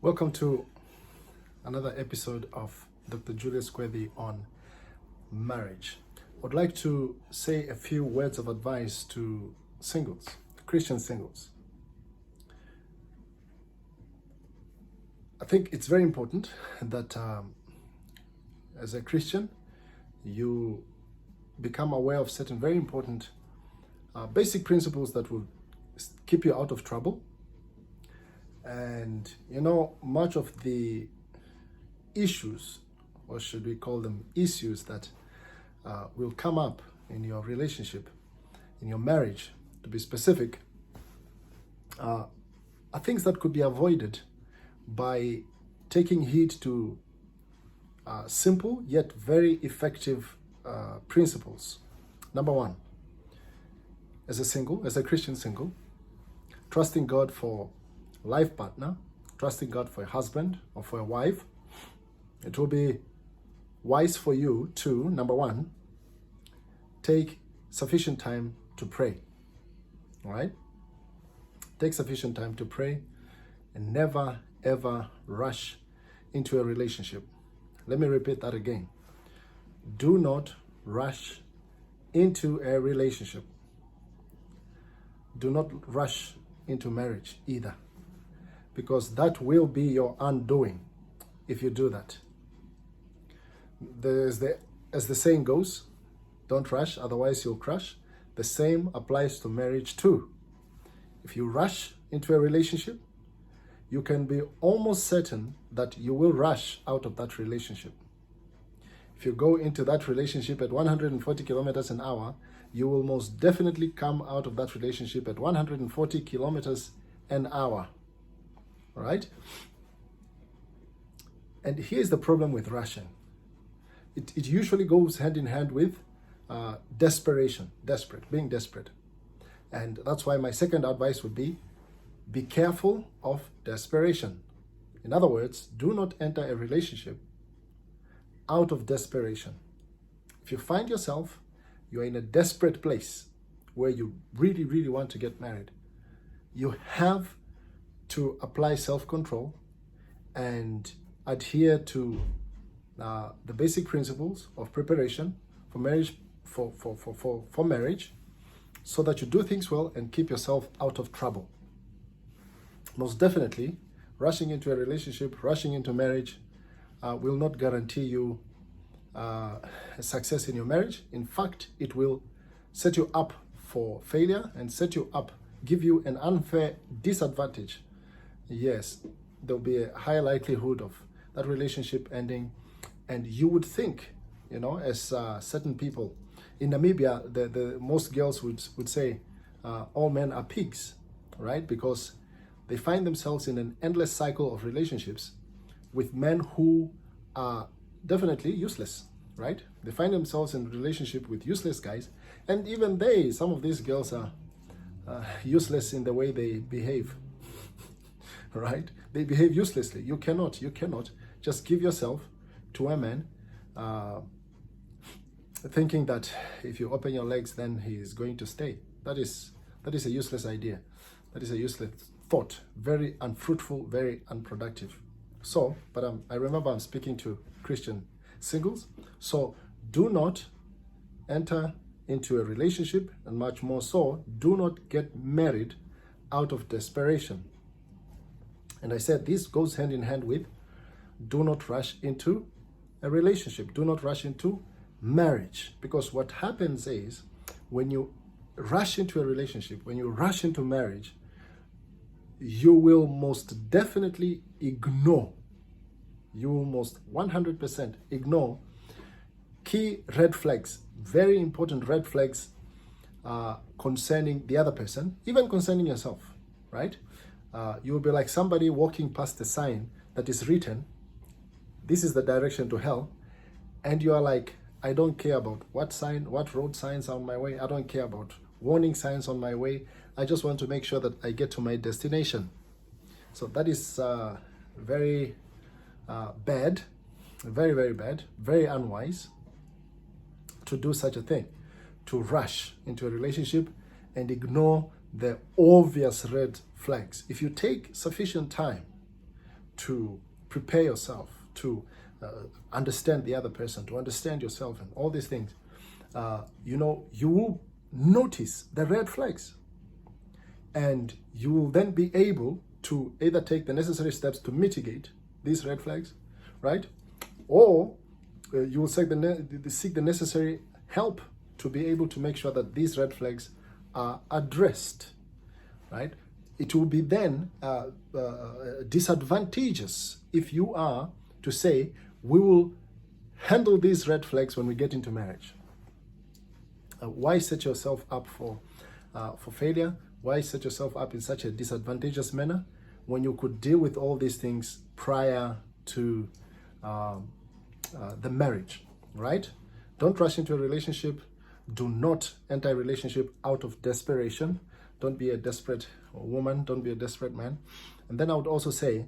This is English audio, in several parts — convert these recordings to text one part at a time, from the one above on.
Welcome to another episode of Dr. Julius Kwedi on marriage. I'd like to say a few words of advice to singles, Christian singles. I think it's very important that as a Christian, you become aware of certain very important basic principles that will keep you out of trouble. And much of the issues, or should we call them issues, that will come up in your relationship, in your marriage, to be specific, are things that could be avoided by taking heed to simple yet very effective principles. Number one, as a Christian single, trusting God for life partner, trusting God for a husband or for a wife. It will be wise for you to, number one, take sufficient time to pray. All right? Take sufficient time to pray and never ever rush into a relationship. Let me repeat that again. Do not rush into a relationship. Do not rush into marriage either, because that will be your undoing if you do that. As the saying goes, don't rush, otherwise you'll crash. The same applies to marriage too. If you rush into a relationship, you can be almost certain that you will rush out of that relationship. If you go into that relationship at 140 kilometers an hour, you will most definitely come out of that relationship at 140 kilometers an hour. All right? And here's the problem with rushing. It usually goes hand in hand with being desperate. And that's why my second advice would be careful of desperation. In other words, do not enter a relationship out of desperation. If you find yourself, you're in a desperate place where you really, really want to get married, you have to apply self-control and adhere to the basic principles of preparation for marriage, for marriage, so that you do things well and keep yourself out of trouble. Most definitely, rushing into a relationship, rushing into marriage will not guarantee you success in your marriage. In fact, it will set you up for failure and give you an unfair disadvantage. Yes, there'll be a high likelihood of that relationship ending, and you would think, as certain people in Namibia, the most girls would say, all men are pigs, right? Because they find themselves in an endless cycle of relationships with men who are definitely useless, right? They find themselves in a relationship with useless guys, and even some of these girls are useless in the way they behave, right? They behave uselessly. You cannot just give yourself to a man thinking that if you open your legs, then he is going to stay. That is a useless idea. That is a useless thought. Very unfruitful, very unproductive. So, but I remember I'm speaking to Christian singles. So do not enter into a relationship, and much more so, do not get married out of desperation. And I said this goes hand in hand with do not rush into a relationship. Do not rush into marriage. Because what happens is when you rush into a relationship, when you rush into marriage, you will most definitely ignore, you will most 100% ignore key red flags, very important red flags concerning the other person, even concerning yourself, right? You will be like somebody walking past a sign that is written, this is the direction to hell, and you are like, I don't care about what road signs are on my way, I don't care about warning signs on my way, I just want to make sure that I get to my destination. So that is very bad, very, very bad, very unwise to do such a thing, to rush into a relationship and ignore the obvious red flags. If you take sufficient time to prepare yourself, to understand the other person, to understand yourself, and all these things, you will notice the red flags. And you will then be able to either take the necessary steps to mitigate these red flags, right? Or you will seek the necessary help to be able to make sure that these red flags are addressed, right? It will be then disadvantageous if you are to say, we will handle these red flags when we get into marriage. Why set yourself up for failure? Why set yourself up in such a disadvantageous manner when you could deal with all these things prior to the marriage, right? Don't rush into a relationship. Do not enter a relationship out of desperation. Don't be a desperate woman. Don't be a desperate man. And then I would also say,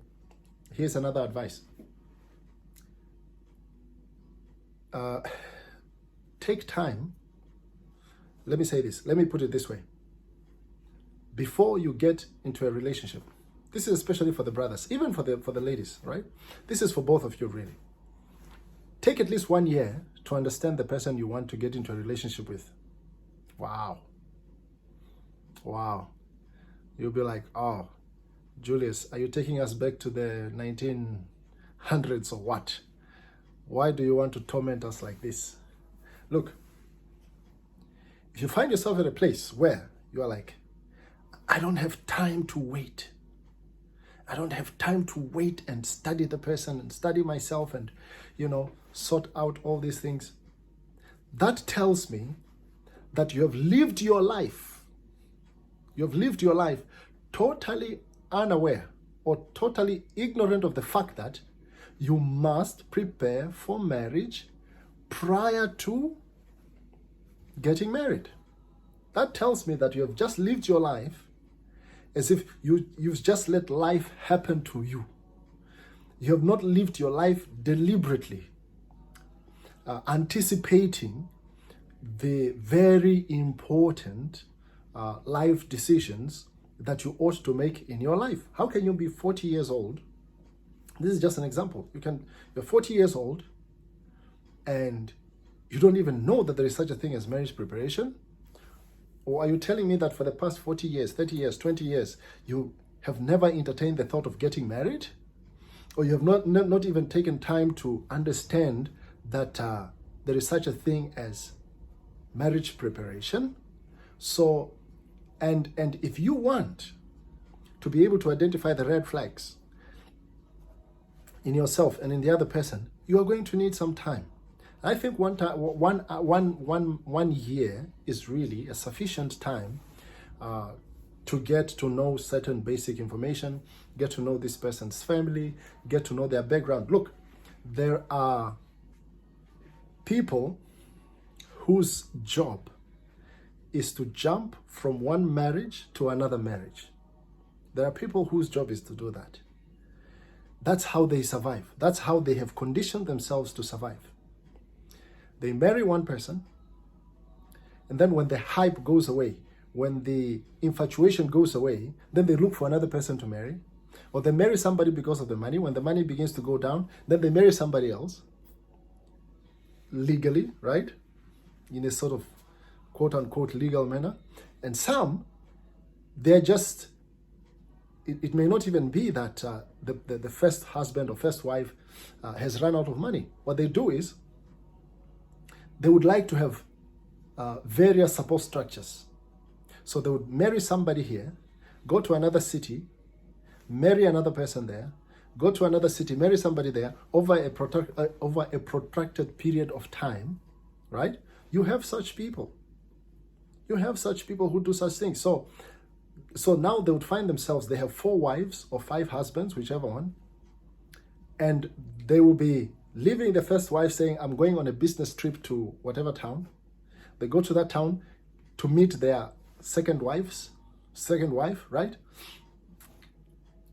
here's another advice. Take time. Let me say this. Let me put it this way. Before you get into a relationship, this is especially for the brothers, even for the ladies, right? This is for both of you, really. Take at least 1 year to understand the person you want to get into a relationship with. Wow. You'll be like, oh, Julius, are you taking us back to the 1900s or what? Why do you want to torment us like this? Look, if you find yourself at a place where you are like, I don't have time to wait. I don't have time to wait and study the person and study myself and, sort out all these things. That tells me that you have lived your life. You have lived your life totally unaware or totally ignorant of the fact that you must prepare for marriage prior to getting married. That tells me that you have just lived your life as if you've just let life happen to you. You have not lived your life deliberately, anticipating the very important life decisions that you ought to make in your life. How can you be 40 years old? This is just an example. You're 40 years old and you don't even know that there is such a thing as marriage preparation? Or are you telling me that for the past 40 years, 30 years, 20 years, you have never entertained the thought of getting married? Or you have not even taken time to understand that there is such a thing as marriage preparation? So, and if you want to be able to identify the red flags in yourself and in the other person, you are going to need some time. I think 1 year is really a sufficient time to get to know certain basic information, get to know this person's family, get to know their background. Look, there are people whose job is to jump from one marriage to another marriage. There are people whose job is to do that. That's how they survive. That's how they have conditioned themselves to survive. They marry one person, and then when the hype goes away, when the infatuation goes away, then they look for another person to marry. Or they marry somebody because of the money. When the money begins to go down, then they marry somebody else. Legally, right? In a sort of quote-unquote legal manner. And some, they're just, it may not even be that the first husband or first wife has run out of money. What they do is, they would like to have various support structures. So they would marry somebody here, go to another city, marry another person there, go to another city, marry somebody there over a protracted period of time, right? You have such people. You have such people who do such things. So now they would find themselves, they have 4 wives or 5 husbands, whichever one, and they will be leaving the first wife saying, I'm going on a business trip to whatever town. They go to that town to meet their second wife, right?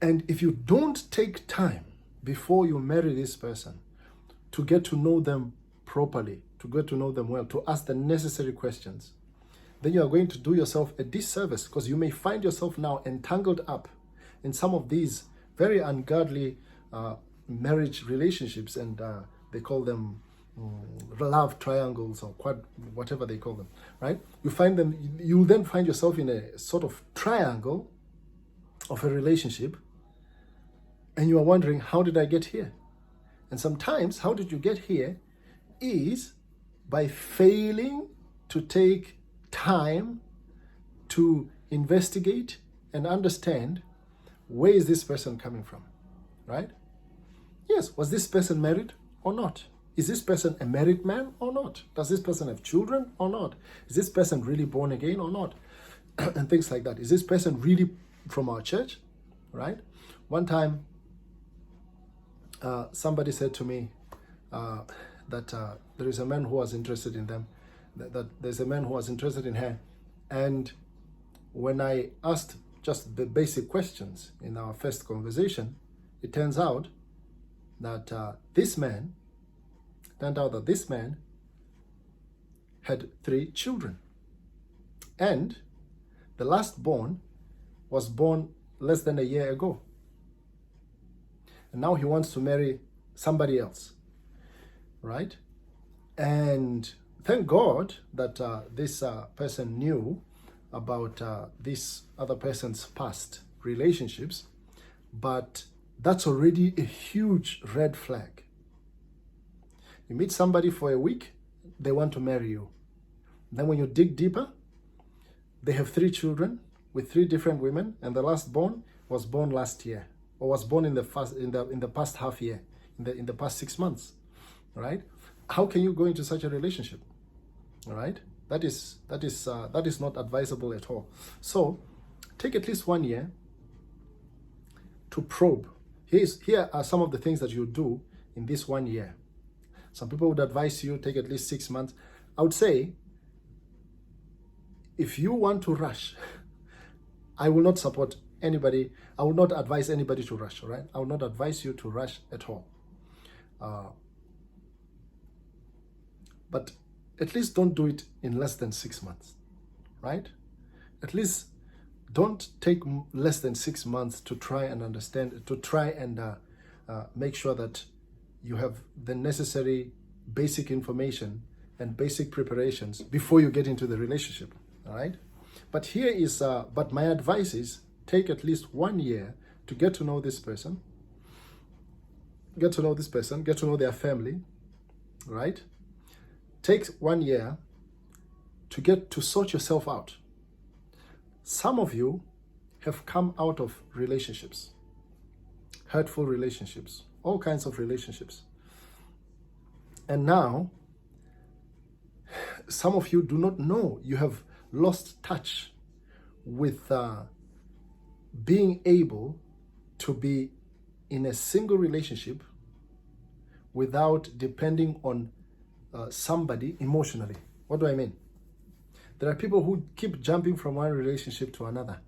And if you don't take time before you marry this person to get to know them properly, to get to know them well, to ask the necessary questions, then you are going to do yourself a disservice, because you may find yourself now entangled up in some of these very ungodly marriage relationships, and they call them love triangles or whatever they call them, right? You find them, you then find yourself in a sort of triangle of a relationship, and you are wondering, how did I get here? And sometimes, how did you get here is by failing to take time to investigate and understand, where is this person coming from, right? Yes, was this person married or not? Is this person a married man or not? Does this person have children or not? Is this person really born again or not? And things like that. Is this person really from our church, right? One time, somebody said to me that there is a man who was interested in them, that there's a man who was interested in her. And when I asked just the basic questions in our first conversation, it turned out that this man had 3 children. And the last born was born less than a year ago. And now he wants to marry somebody else, right? And thank God that this person knew about this other person's past relationships, but that's already a huge red flag. You meet somebody for a week, they want to marry you. Then when you dig deeper, they have 3 children with 3 different women, and the last born was born last year, or was born in the past half year, in the past 6 months, right? How can you go into such a relationship, all right? That is not advisable at all. So take at least 1 year to probe. Here are some of the things that you do in this 1 year. Some people would advise you take at least 6 months. I would say, if you want to rush, I will not support anybody. I will not advise anybody to rush, all right? I will not advise you to rush at all. But at least don't do it in less than 6 months, right? At least don't take less than 6 months to try and understand, to try and make sure that you have the necessary basic information and basic preparations before you get into the relationship, all right? But here is, but my advice is, take at least 1 year to get to know this person, get to know their family, right? Take 1 year to get to sort yourself out. Some of you have come out of relationships, hurtful relationships, all kinds of relationships. And now, some of you do not know, you have lost touch with being able to be in a single relationship without depending on somebody emotionally. What do I mean? There are people who keep jumping from one relationship to another.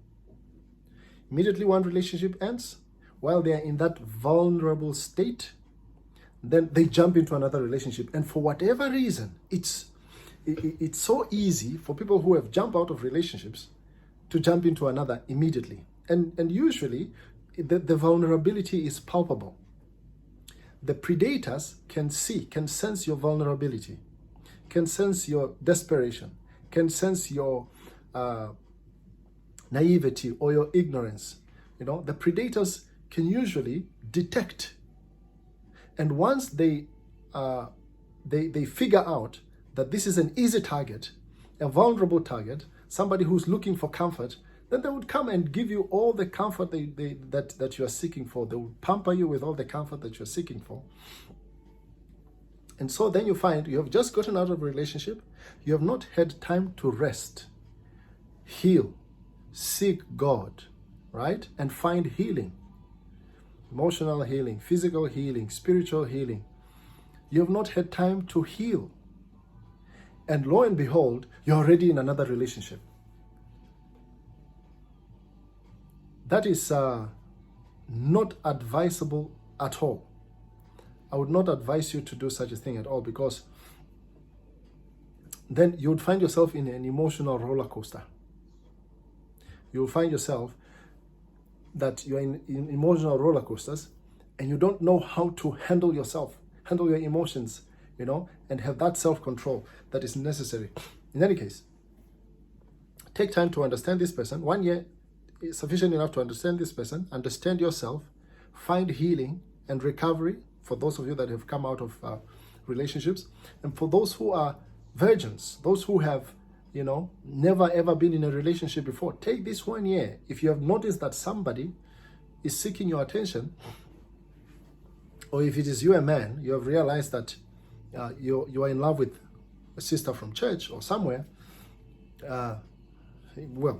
Immediately one relationship ends, while they are in that vulnerable state, then they jump into another relationship. And for whatever reason, it's so easy for people who have jumped out of relationships to jump into another immediately. And usually, the vulnerability is palpable. The predators can sense your vulnerability, can sense your desperation, can sense your naivety or your ignorance. You know, the predators can usually detect. And once they figure out that this is an easy target, a vulnerable target, somebody who's looking for comfort, then they would come and give you all the comfort that you are seeking for. They will pamper you with all the comfort that you're seeking for. And so then you find you have just gotten out of a relationship, you have not had time to rest, heal, seek God, right? And find healing, emotional healing, physical healing, spiritual healing. You have not had time to heal. And lo and behold, you're already in another relationship. That is not advisable at all. I would not advise you to do such a thing at all, because then you would find yourself in an emotional roller coaster. You will find yourself that you're in emotional roller coasters, and you don't know how to handle yourself, handle your emotions, and have that self-control that is necessary. In any case, take time to understand this person. 1 year is sufficient enough to understand this person, understand yourself, find healing and recovery for those of you that have come out of relationships. And for those who are virgins, those who have, never ever been in a relationship before, take this 1 year. If you have noticed that somebody is seeking your attention, or if it is you, a man, you have realized that you are in love with a sister from church or somewhere,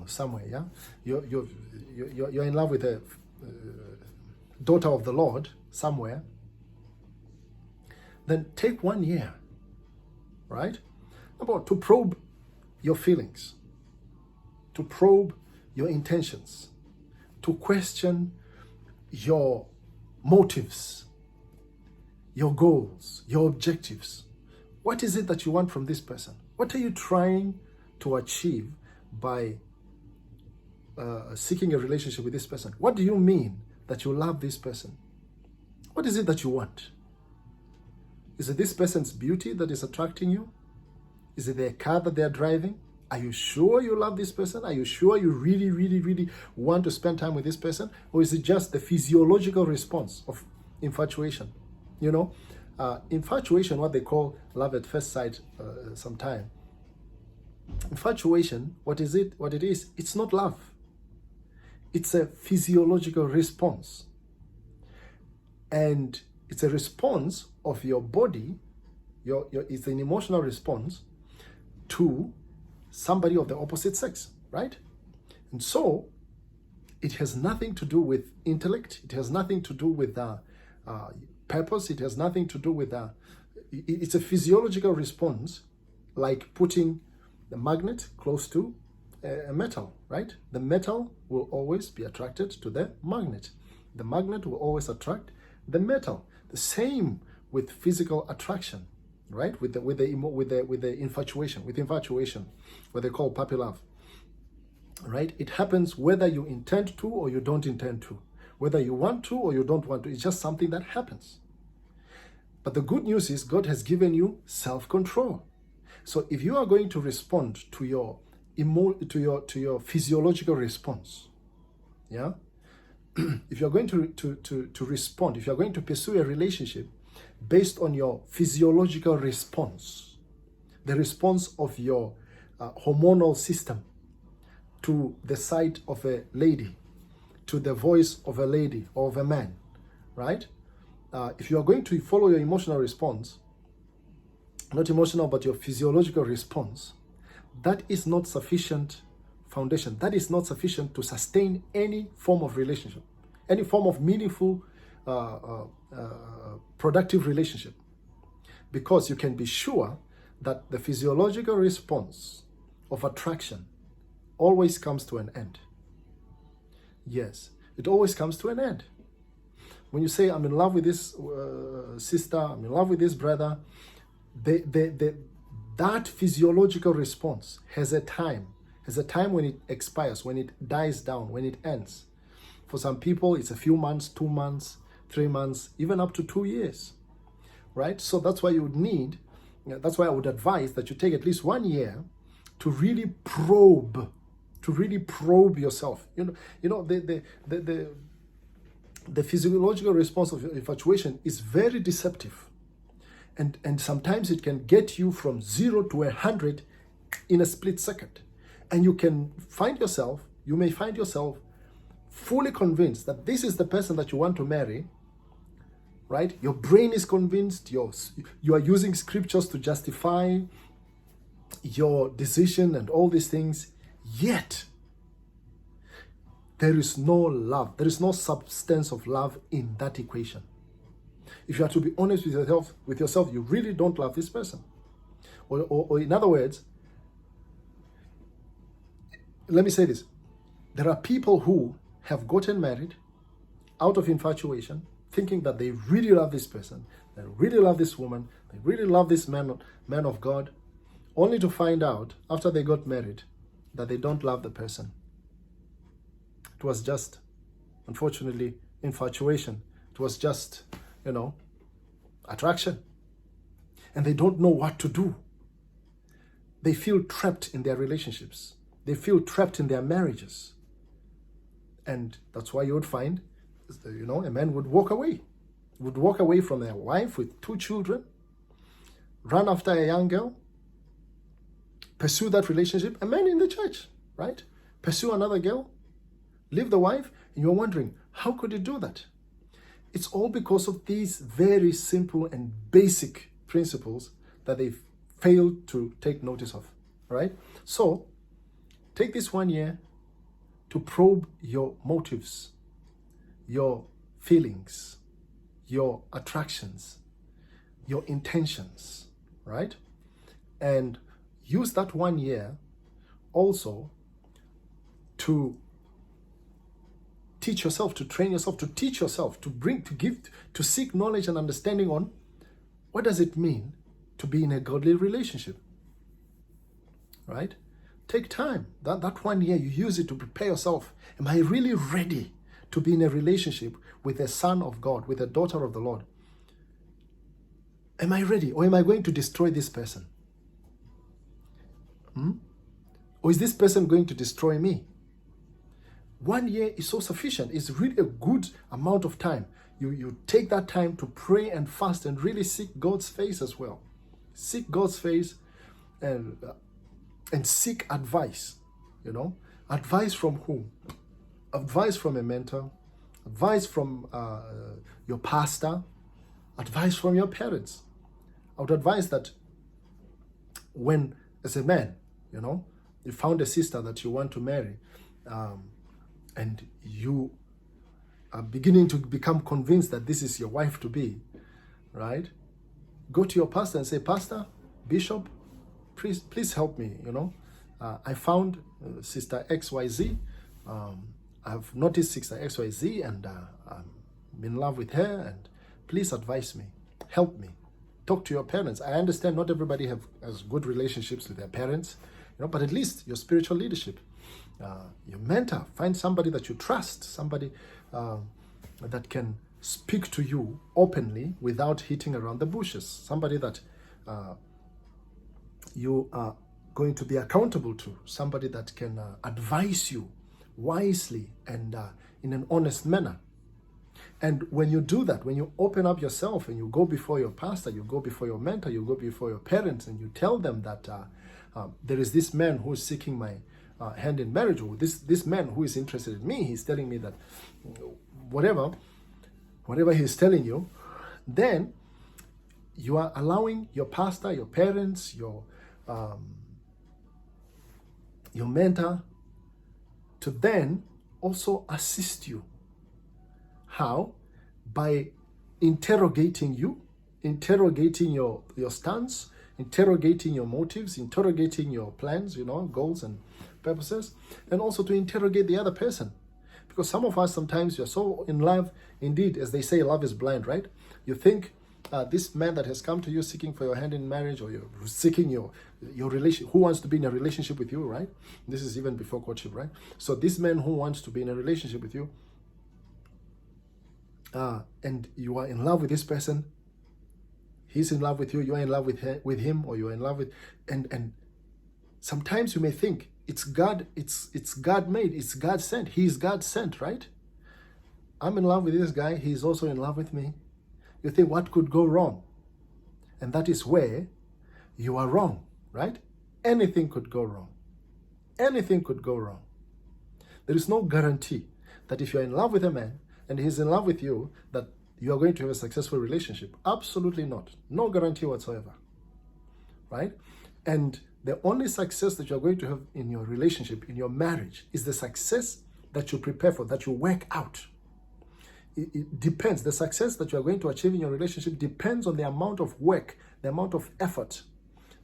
somewhere, yeah, you're in love with a daughter of the Lord somewhere, then take 1 year, right? To probe your feelings, to probe your intentions, to question your motives, your goals, your objectives. What is it that you want from this person? What are you trying to achieve by seeking a relationship with this person? What do you mean that you love this person? What is it that you want? Is it this person's beauty that is attracting you? Is it their car that they're driving? Are you sure you love this person? Are you sure you really, really, really want to spend time with this person? Or is it just the physiological response of infatuation? Infatuation, what they call love at first sight sometime. Infatuation, what is it? What it is, it's not love. It's a physiological response. And it's a response of your body, it's an emotional response to somebody of the opposite sex, right? And so it has nothing to do with intellect. It has nothing to do with purpose. It has nothing to do with it's a physiological response, like putting the magnet close to a metal, right? The metal will always be attracted to the magnet. The magnet will always attract the metal. The same with physical attraction, right? With the infatuation, what they call puppy love, right? It happens whether you intend to or you don't intend to, whether you want to or you don't want to. It's just something that happens. But the good news is God has given you self-control. So if you are going to respond to your physiological response, yeah, if you're going to respond, if you're going to pursue a relationship based on your physiological response, the response of your hormonal system to the sight of a lady, to the voice of a lady or of a man, right? If you are going to follow your emotional response, not emotional, but your physiological response, that is not sufficient foundation. That is not sufficient to sustain any form of relationship, any form of meaningful, productive relationship. Because you can be sure that the physiological response of attraction always comes to an end. Yes, it always comes to an end. When you say, I'm in love with this sister, I'm in love with this brother, that physiological response has a time when it expires, when it dies down, when it ends. For some people, it's a few months, 2 months, 3 months, even up to 2 years, right? So that's why that's why I would advise that you take at least 1 year to really probe yourself. The physiological response of infatuation is very deceptive. And sometimes it can get you from 0 to 100 in a split second. And you may find yourself fully convinced that this is the person that you want to marry, right? Your brain is convinced, you are using scriptures to justify your decision and all these things, yet there is no love, there is no substance of love in that equation. If you are to be honest with yourself, you really don't love this person. Or in other words, let me say this. There are people who have gotten married out of infatuation, thinking that they really love this person, they really love this woman, they really love this man of God, only to find out after they got married that they don't love the person. It was just, unfortunately, infatuation. It was just, attraction. And they don't know what to do. They feel trapped in their relationships. They feel trapped in their marriages. And that's why you would find, a man would walk away from their wife with 2 children, run after a young girl, pursue that relationship, a man in the church, right? Pursue another girl, leave the wife, and you're wondering, how could he do that? It's all because of these very simple and basic principles that they've failed to take notice of, right? So, take this 1 year to probe your motives, your feelings, your attractions, your intentions, right? And use that 1 year also to teach yourself, to train yourself, to teach yourself, to seek knowledge and understanding on what does it mean to be in a godly relationship, right? Take time. That 1 year, you use it to prepare yourself. Am I really ready to be in a relationship with a son of God, with a daughter of the Lord? Am I ready? Or am I going to destroy this person? Or is this person going to destroy me? 1 year is so sufficient. It's really a good amount of time. You take that time to pray and fast and really seek God's face as well. Seek God's face and seek advice. Advice from whom? Advice from a mentor, advice from your pastor, advice from your parents. I would advise that when, as a man, you found a sister that you want to marry, and you are beginning to become convinced that this is your wife to be, right? Go to your pastor and say, Pastor, Bishop, please help me, I found Sister XYZ. I've noticed Sister XYZ and I'm in love with her, and please advise me, help me. Talk to your parents. I understand not everybody has good relationships with their parents, but at least your spiritual leadership, your mentor, find somebody that you trust, somebody that can speak to you openly without hitting around the bushes, somebody that you are going to be accountable to, somebody that can advise you wisely and in an honest manner. And when you do that, when you open up yourself and you go before your pastor, you go before your mentor, you go before your parents, and you tell them that there is this man who is seeking my hand in marriage, or this man who is interested in me, he's telling me that whatever he's telling you, then you are allowing your pastor, your parents, your mentor to then also assist you. How? By interrogating you, interrogating your stance, interrogating your motives, interrogating your plans, goals and purposes, and also to interrogate the other person. Because some of us, sometimes you're so in love, indeed, as they say, love is blind, right? You think this man that has come to you seeking for your hand in marriage, or you're seeking your relation, who wants to be in a relationship with you, right? This is even before courtship, right? So this man who wants to be in a relationship with you, and you are in love with this person, he's in love with you, you're in love with him, or you're in love with, and sometimes you may think it's God, it's God made, it's God sent, he's God sent, right? I'm in love with this guy, he's also in love with me. You think, what could go wrong? And that is where you are wrong, right? Anything could go wrong. Anything could go wrong. There is no guarantee that if you're in love with a man and he's in love with you, that you are going to have a successful relationship. Absolutely not. No guarantee whatsoever, right? And the only success that you're going to have in your relationship, in your marriage, is the success that you prepare for, that you work out. It depends. The success that you are going to achieve in your relationship depends on the amount of work, the amount of effort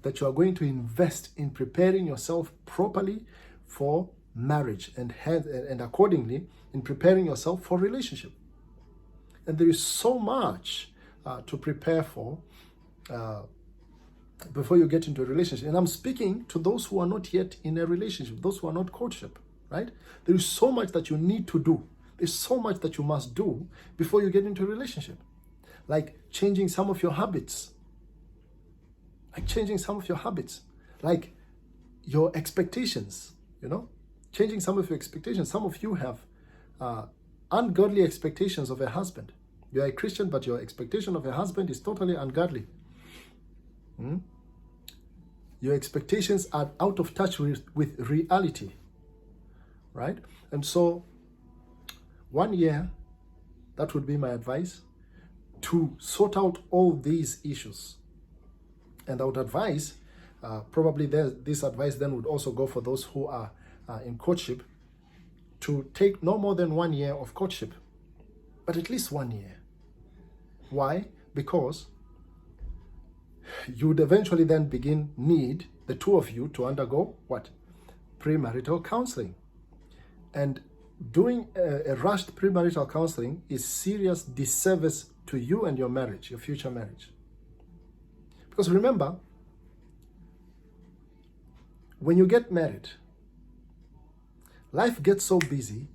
that you are going to invest in preparing yourself properly for marriage, and accordingly in preparing yourself for relationship. And there is so much to prepare for before you get into a relationship. And I'm speaking to those who are not yet in a relationship, those who are not courtship, right? There is so much that you need to do. There's so much that you must do before you get into a relationship. Like changing some of your habits. Like your expectations, changing some of your expectations. Some of you have ungodly expectations of a husband. You're a Christian, but your expectation of a husband is totally ungodly. Your expectations are out of touch with reality, right? And so 1 year, that would be my advice, to sort out all these issues. And I would advise, probably this advice then would also go for those who are in courtship, to take no more than 1 year of courtship, but at least 1 year. Why? Because you would eventually then need the two of you to undergo what? Premarital counseling. And doing a rushed premarital counseling is serious disservice to you and your marriage, your future marriage. Because remember, when you get married, life gets so busy,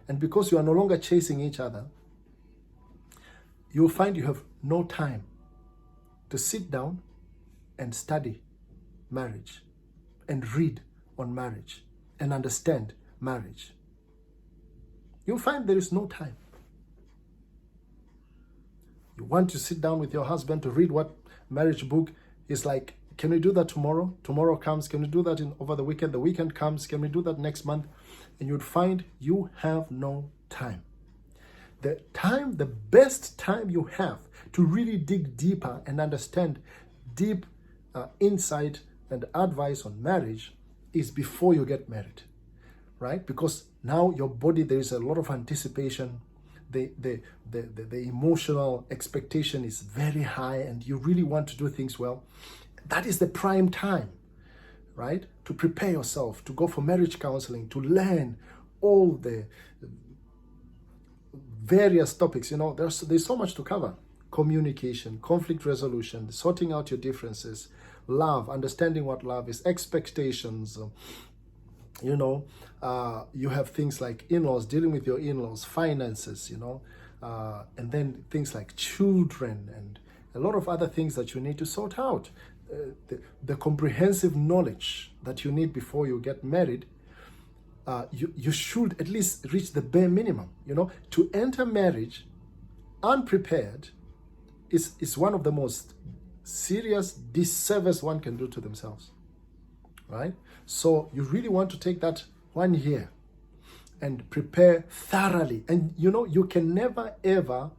and because you are no longer chasing each other, you'll find you have no time to sit down and study marriage and read on marriage and understand marriage. You'll find there is no time. You want to sit down with your husband to read what marriage book is like. Can we do that tomorrow? Tomorrow comes. Can we do that over the weekend? The weekend comes. Can we do that next month? And you'd find you have no time. The best time you have to really dig deeper and understand deep insight and advice on marriage is before you get married, right? Because now your body, there is a lot of anticipation. The emotional expectation is very high, and you really want to do things well. That is the prime time, right? To prepare yourself, to go for marriage counseling, to learn all the various topics. There's so much to cover. Communication, conflict resolution, sorting out your differences, love, understanding what love is, expectations. You have things like in-laws, dealing with your in-laws, finances, and then things like children and a lot of other things that you need to sort out. The comprehensive knowledge that you need before you get married, you should at least reach the bare minimum. To enter marriage unprepared is one of the most serious disservice one can do to themselves, right? So you really want to take that 1 year and prepare thoroughly. And you can never ever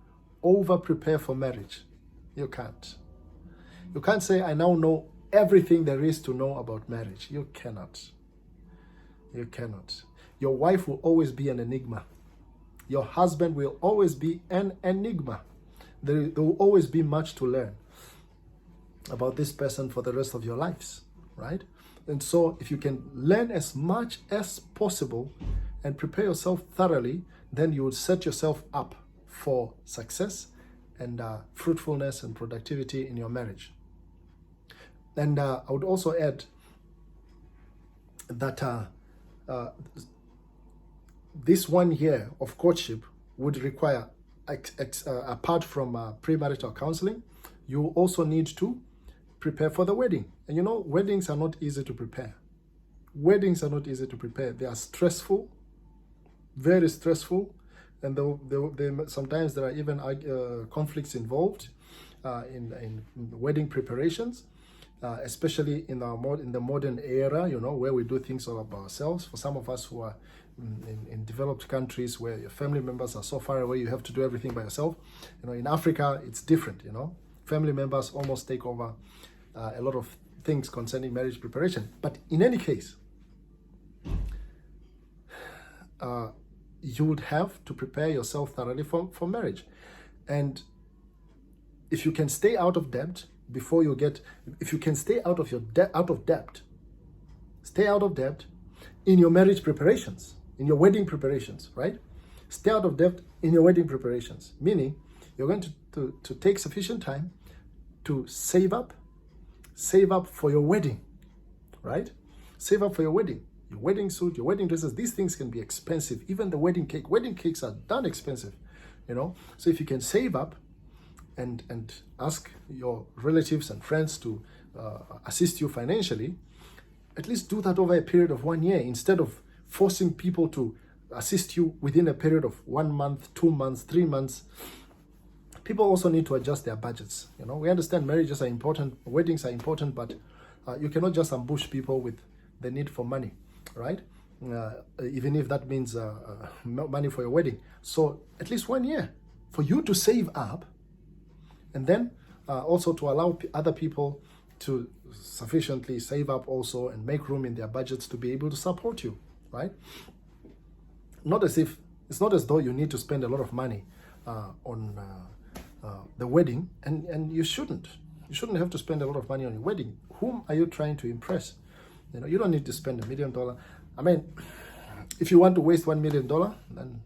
over prepare for marriage. You can't. You can't say, I now know everything there is to know about marriage. You cannot. You cannot. Your wife will always be an enigma. Your husband will always be an enigma. There will always be much to learn about this person for the rest of your lives, right? And so if you can learn as much as possible and prepare yourself thoroughly, then you will set yourself up for success and fruitfulness and productivity in your marriage. And I would also add that this 1 year of courtship would require, apart from premarital counseling, you also need to prepare for the wedding. And weddings are not easy to prepare. Weddings are not easy to prepare. They are stressful, very stressful, and sometimes there are even conflicts involved in wedding preparations. Especially in the modern era, where we do things all by ourselves. For some of us who are in developed countries where your family members are so far away, you have to do everything by yourself. In Africa, it's different. Family members almost take over a lot of things concerning marriage preparation. But in any case, you would have to prepare yourself thoroughly for marriage. And if you can stay out of debt, if you can stay out of debt in your marriage preparations, in your wedding preparations, right? Stay out of debt in your wedding preparations, meaning you're going to take sufficient time to save up for your wedding, right? Save up for your wedding. your wedding suit, your wedding dresses. These things can be expensive. Even the wedding cake. Wedding cakes are darn expensive, you know. So if you can save up and ask your relatives and friends to assist you financially, at least do that over a period of 1 year instead of forcing people to assist you within a period of 1 month, 2 months, 3 months. People also need to adjust their budgets. You know, we understand marriages are important, weddings are important, but you cannot just ambush people with the need for money, right? Even if that means money for your wedding. So at least 1 year for you to save up, and then also to allow other people to sufficiently save up also and make room in their budgets to be able to support you, right? It's not as though you need to spend a lot of money on the wedding, and you shouldn't have to spend a lot of money on your wedding. Whom are you trying to impress? You know, you don't need to spend $1 million. I mean, if you want to waste $1 million, then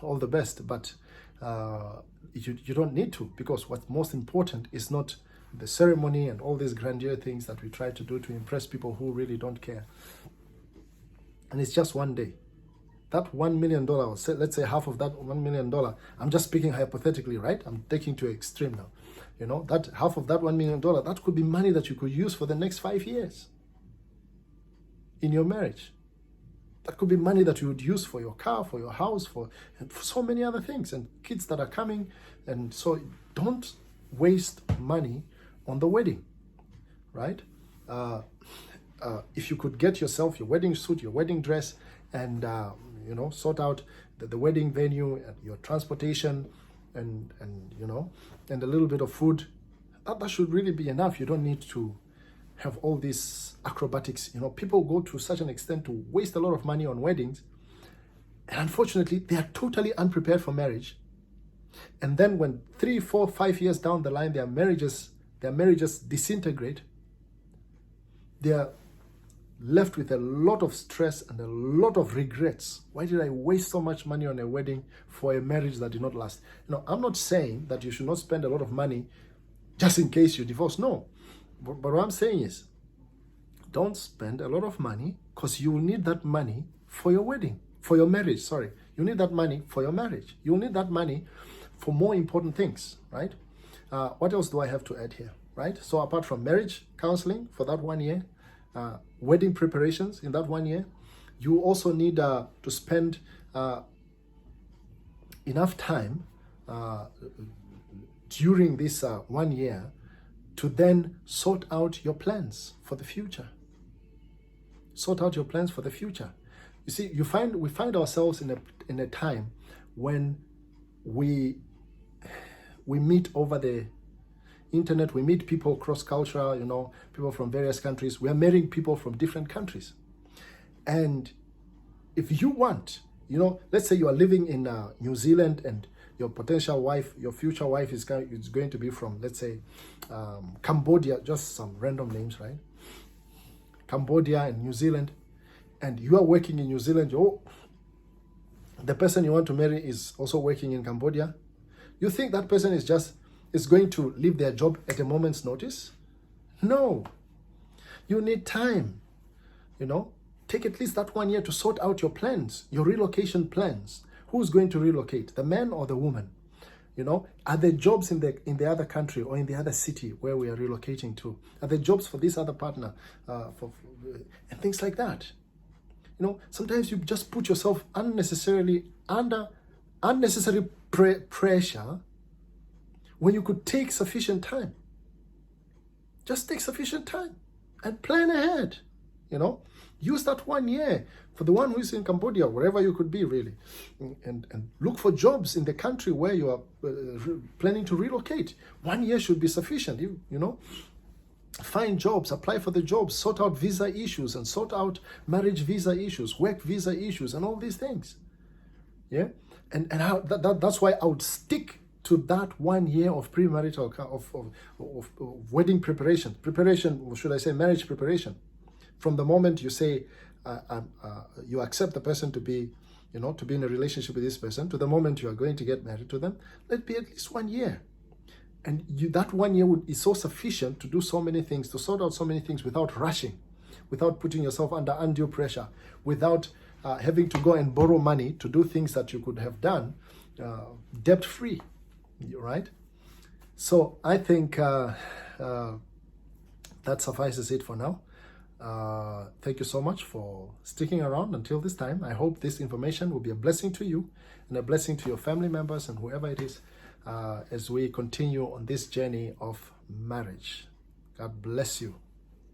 all the best, but you don't need to, because what's most important is not the ceremony and all these grandeur things that we try to do to impress people who really don't care. And it's just 1 day. That $1 million, let's say half of that $1 million, I'm just speaking hypothetically, right? I'm taking to extreme now. You know, that half of that $1 million, that could be money that you could use for the next 5 years in your marriage. That could be money that you would use for your car, for your house, and for so many other things, and kids that are coming. And so don't waste money on the wedding, right? If you could get yourself your wedding suit, your wedding dress, and you know, sort out the wedding venue and your transportation, and you know, and a little bit of food, that should really be enough. You don't need to have all these acrobatics. You know, people go to such an extent to waste a lot of money on weddings, and unfortunately they are totally unprepared for marriage. And then when 3, 4, 5 years down the line, their marriages disintegrate, they are left with a lot of stress and a lot of regrets. Why did I waste so much money on a wedding for a marriage that did not last? You know, I'm not saying that you should not spend a lot of money just in case you divorce. No. But what I'm saying is, don't spend a lot of money, because you will need that money for your wedding, for your marriage, sorry. You need that money for your marriage. You'll need that money for more important things, right? What else do I have to add here, right? So apart from marriage counseling for that 1 year, wedding preparations in that 1 year, you also need to spend enough time during this 1 year to then sort out your plans for the future. Sort out your plans for the future. You see, we find ourselves in a time when we meet over the internet. We meet people cross-cultural, you know, people from various countries. We are marrying people from different countries. And if you want, you know, let's say you are living in New Zealand, and your potential wife, your future wife is going to be from, let's say, Cambodia, just some random names, right? Cambodia and New Zealand. And you are working in New Zealand. The person you want to marry is also working in Cambodia. You think that person is going to leave their job at a moment's notice? No. You need time. You know, take at least that 1 year to sort out your plans, your relocation plans. Who's going to relocate, the man or the woman? You know, are there jobs in the other country or in the other city where we are relocating to? Are there jobs for this other partner, and things like that? You know, sometimes you just put yourself unnecessarily under unnecessary pressure when you could take sufficient time. Just take sufficient time and plan ahead. You know, use that 1 year for the one who is in Cambodia, wherever you could be really, and look for jobs in the country where you are planning to relocate. 1 year should be sufficient. You know, find jobs, apply for the jobs, sort out visa issues, and sort out marriage visa issues, work visa issues, and all these things. Yeah, and that's why I would stick to that 1 year of premarital of wedding preparation, or should I say marriage preparation. From the moment you say you accept the person to be, you know, to be in a relationship with this person, to the moment you are going to get married to them, let it be at least 1 year. And that 1 year is so sufficient to do so many things, to sort out so many things without rushing. without putting yourself under undue pressure, without having to go and borrow money to do things that you could have done debt-free, right? So I think that suffices it for now. Thank you so much for sticking around until this time. I hope this information will be a blessing to you and a blessing to your family members and whoever it is as we continue on this journey of marriage. God bless you.